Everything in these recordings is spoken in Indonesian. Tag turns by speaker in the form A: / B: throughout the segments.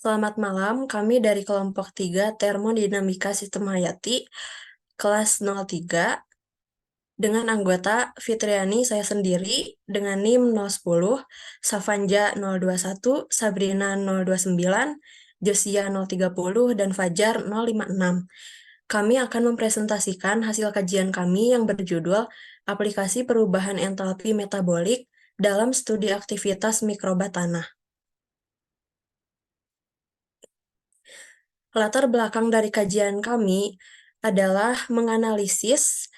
A: Selamat malam, kami dari kelompok 3 Termodinamika Sistem Hayati, kelas 03, dengan anggota Fitriani saya sendiri, dengan NIM 010, Savanja 021, Sabrina 029, Josia 030, dan Fajar 056. Kami akan mempresentasikan hasil kajian kami yang berjudul Aplikasi Perubahan Entalpi Metabolik dalam Studi Aktivitas Mikroba Tanah. Latar belakang dari kajian kami adalah menganalisis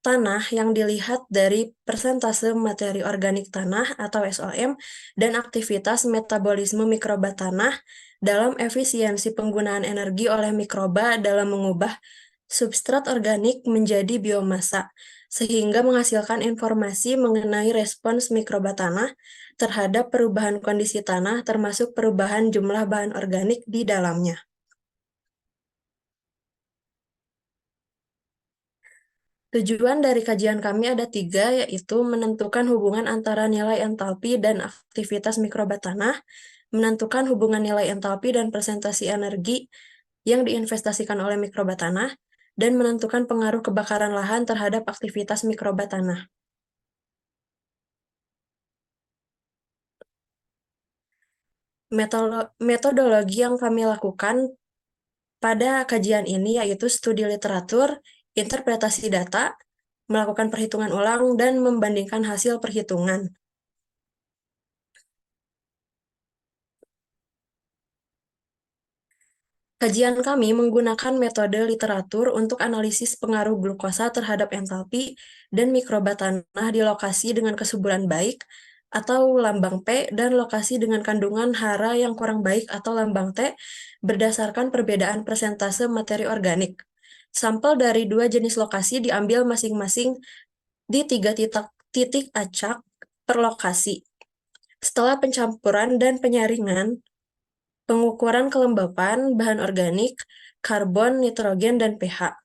A: tanah yang dilihat dari persentase materi organik tanah atau SOM dan aktivitas metabolisme mikroba tanah dalam efisiensi penggunaan energi oleh mikroba dalam mengubah substrat organik menjadi biomasa, sehingga menghasilkan informasi mengenai respons mikroba tanah terhadap perubahan kondisi tanah termasuk perubahan jumlah bahan organik di dalamnya. Tujuan dari kajian kami ada 3, yaitu menentukan hubungan antara nilai entalpi dan aktivitas mikroba tanah, menentukan hubungan nilai entalpi dan presentasi energi yang diinvestasikan oleh mikroba tanah, dan menentukan pengaruh kebakaran lahan terhadap aktivitas mikroba tanah. Metodologi yang kami lakukan pada kajian ini yaitu studi literatur, interpretasi data, melakukan perhitungan ulang, dan membandingkan hasil perhitungan. Kajian kami menggunakan metode literatur untuk analisis pengaruh glukosa terhadap entalpi dan mikroba tanah di lokasi dengan kesuburan baik atau lambang P dan lokasi dengan kandungan hara yang kurang baik atau lambang T berdasarkan perbedaan persentase materi organik. Sampel dari 2 jenis lokasi diambil masing-masing di 3 titik acak per lokasi. Setelah pencampuran dan penyaringan, pengukuran kelembapan bahan organik, karbon, nitrogen, dan pH.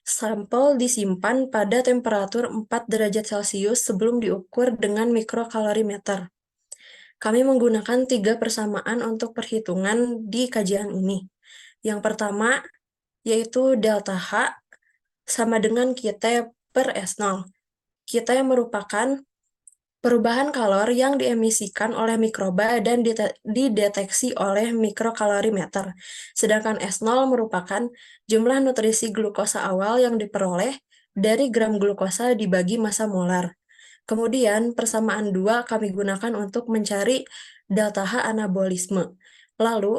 A: Sampel disimpan pada temperatur 4 derajat Celcius sebelum diukur dengan mikrokalorimeter. Kami menggunakan 3 persamaan untuk perhitungan di kajian ini. Yang pertama, yaitu delta H sama dengan QT per S0. QT yang merupakan perubahan kalor yang diemisikan oleh mikroba dan dideteksi oleh mikrokalorimeter. Sedangkan S0 merupakan jumlah nutrisi glukosa awal yang diperoleh dari gram glukosa dibagi massa molar. Kemudian persamaan 2 kami gunakan untuk mencari delta H anabolisme. Lalu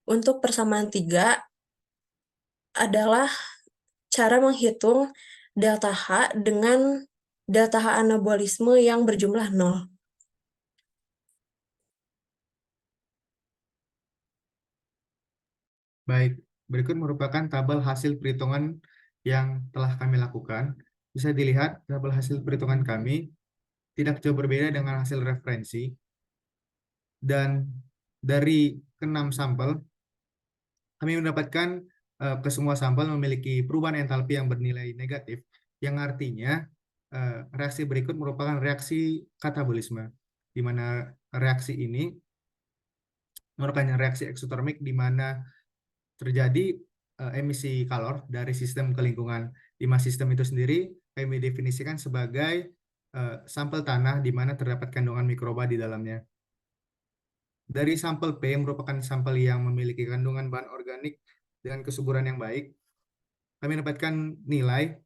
A: untuk persamaan 3 adalah cara menghitung delta H dengan delta H anabolisme yang berjumlah 0.
B: Baik, berikut merupakan tabel hasil perhitungan yang telah kami lakukan. Bisa dilihat tabel hasil perhitungan kami tidak jauh berbeda dengan hasil referensi. Dan dari ke-6 sampel, kami mendapatkan ke semua sampel memiliki perubahan entalpi yang bernilai negatif, yang artinya reaksi berikut merupakan reaksi katabolisme, di mana reaksi ini merupakan reaksi eksotermik di mana terjadi emisi kalor dari sistem ke lingkungan. Di mana sistem itu sendiri kami definisikan sebagai sampel tanah di mana terdapat kandungan mikroba di dalamnya. Dari sampel P merupakan sampel yang memiliki kandungan bahan organik dengan kesuburan yang baik. Kami dapatkan nilai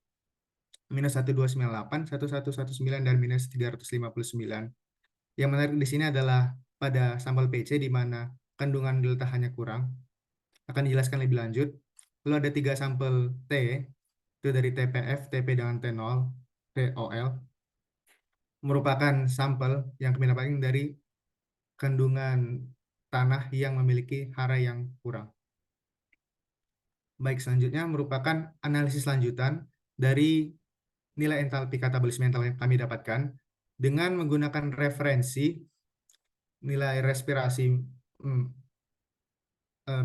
B: minus 1298, 1119, dan minus 359. Yang menarik di sini adalah pada sampel PC di mana kandungan delta hanya kurang. Akan dijelaskan lebih lanjut. Lalu ada 3 sampel T, itu dari TPF, TP dengan T0, TOL, merupakan sampel yang kami dapatkan dari kandungan tanah yang memiliki hara yang kurang. Baik, selanjutnya merupakan analisis lanjutan dari nilai entalpi katabolisme yang telah kami dapatkan dengan menggunakan referensi nilai respirasi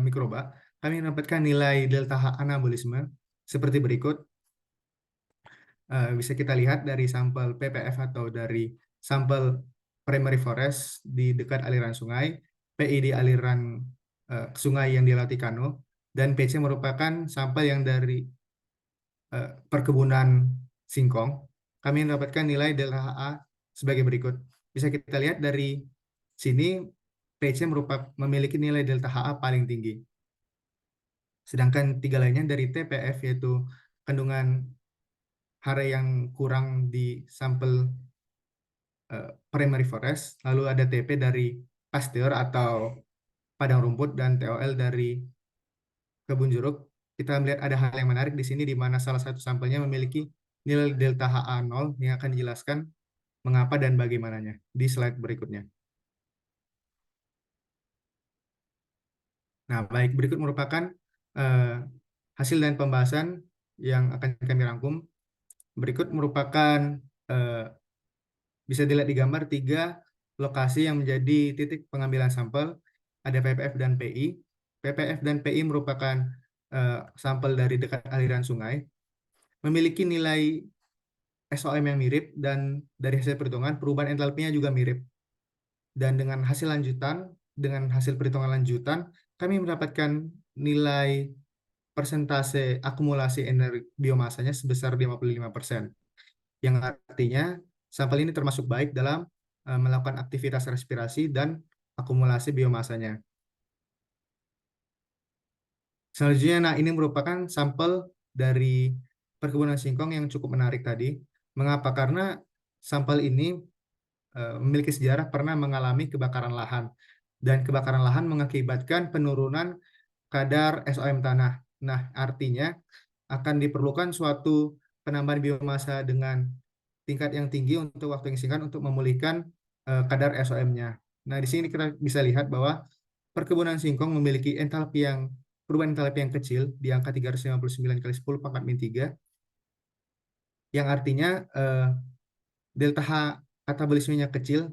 B: mikroba. Kami mendapatkan nilai delta H anabolisme seperti berikut. Bisa kita lihat dari sampel PPF atau dari sampel primary forest di dekat aliran sungai, PI di aliran sungai yang dilewati kano, dan PC merupakan sampel yang dari perkebunan singkong. Kami mendapatkan nilai delta HA sebagai berikut. Bisa kita lihat dari sini, PC memiliki nilai delta HA paling tinggi. Sedangkan tiga lainnya dari TPF, yaitu kandungan hara yang kurang di sampel primary forest, lalu ada TP dari pasteur atau padang rumput, dan TOL dari kebun jeruk. Kita melihat ada hal yang menarik di sini, di mana salah satu sampelnya memiliki nilai delta HA 0 yang akan dijelaskan mengapa dan bagaimananya di slide berikutnya. Nah, baik, berikut merupakan hasil dan pembahasan yang akan kami rangkum. Berikut merupakan bisa dilihat di gambar 3 lokasi yang menjadi titik pengambilan sampel. Ada PPF dan PI. PPF dan PI merupakan sampel dari dekat aliran sungai, memiliki nilai SOM yang mirip, dan dari hasil perhitungan perubahan entalpinya juga mirip. Dan dengan hasil perhitungan lanjutan, kami mendapatkan nilai persentase akumulasi energi biomasanya sebesar 55%, yang artinya sampel ini termasuk baik dalam melakukan aktivitas respirasi dan akumulasi biomasanya. Selanjutnya, nah ini merupakan sampel dari perkebunan singkong yang cukup menarik tadi. Mengapa? Karena sampel ini memiliki sejarah pernah mengalami kebakaran lahan, dan kebakaran lahan mengakibatkan penurunan kadar SOM tanah. Nah, artinya akan diperlukan suatu penambahan biomasa dengan tingkat yang tinggi untuk waktu yang singkat untuk memulihkan kadar SOM-nya. Nah, di sini kita bisa lihat bahwa perkebunan singkong memiliki perubahan entalpi yang kecil di angka 359 kali 10 pangkat min 3, yang artinya delta H katabolismenya kecil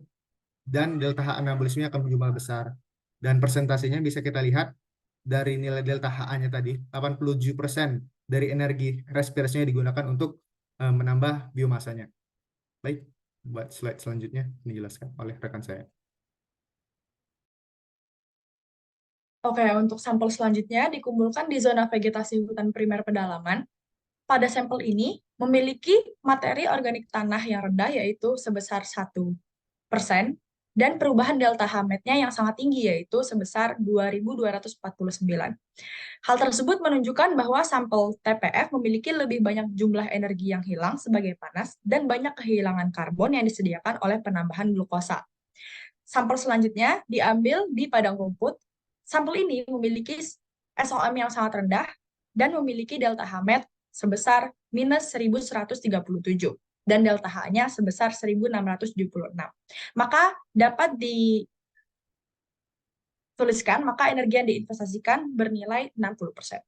B: dan delta H anabolismenya akan berjumlah besar. Dan persentasenya bisa kita lihat dari nilai delta HA-nya tadi, 87% dari energi respirasinya digunakan untuk menambah biomasanya. Baik, buat slide selanjutnya dijelaskan oleh rekan saya.
C: Oke, untuk sampel selanjutnya dikumpulkan di zona vegetasi hutan primer pedalaman. Pada sampel ini memiliki materi organik tanah yang rendah, yaitu sebesar 1%, dan perubahan delta H-MET-nya yang sangat tinggi, yaitu sebesar 2.249. Hal tersebut menunjukkan bahwa sampel TPF memiliki lebih banyak jumlah energi yang hilang sebagai panas dan banyak kehilangan karbon yang disediakan oleh penambahan glukosa. Sampel selanjutnya diambil di padang rumput. Sampel ini memiliki SOM yang sangat rendah dan memiliki delta H-MET sebesar minus 1137 dan delta H-nya sebesar 1676. Maka dapat dituliskan, maka energi yang diinvestasikan bernilai 60%.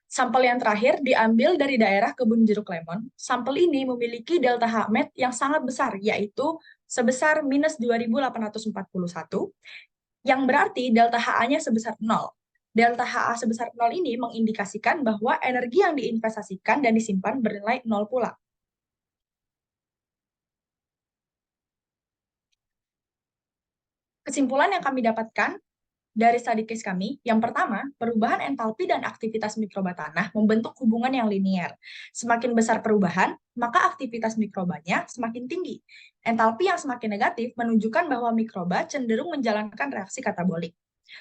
C: Sampel yang terakhir diambil dari daerah kebun jeruk lemon. Sampel ini memiliki delta H-MET yang sangat besar, yaitu sebesar minus 2841, yang berarti delta HA-nya sebesar 0. Delta HA sebesar 0 ini mengindikasikan bahwa energi yang diinvestasikan dan disimpan bernilai 0 pula. Kesimpulan yang kami dapatkan dari study case kami, yang pertama, perubahan entalpi dan aktivitas mikroba tanah membentuk hubungan yang linier. Semakin besar perubahan, maka aktivitas mikrobanya semakin tinggi. Entalpi yang semakin negatif menunjukkan bahwa mikroba cenderung menjalankan reaksi katabolik.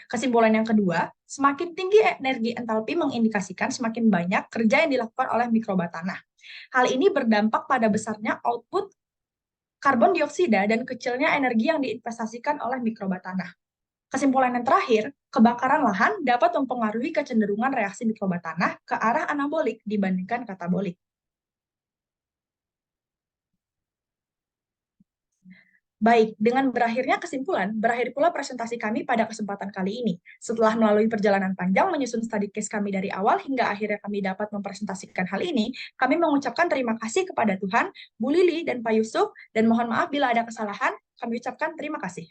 C: Kesimpulan yang kedua, semakin tinggi energi entalpi mengindikasikan semakin banyak kerja yang dilakukan oleh mikroba tanah. Hal ini berdampak pada besarnya output karbon dioksida dan kecilnya energi yang diinvestasikan oleh mikroba tanah. Kesimpulan yang terakhir, kebakaran lahan dapat mempengaruhi kecenderungan reaksi mikroba tanah ke arah anabolik dibandingkan katabolik. Baik, dengan berakhirnya kesimpulan, berakhir pula presentasi kami pada kesempatan kali ini. Setelah melalui perjalanan panjang menyusun study case kami dari awal hingga akhirnya kami dapat mempresentasikan hal ini, kami mengucapkan terima kasih kepada Tuhan, Bu Lili, dan Pak Yusuf, dan mohon maaf bila ada kesalahan, kami ucapkan terima kasih.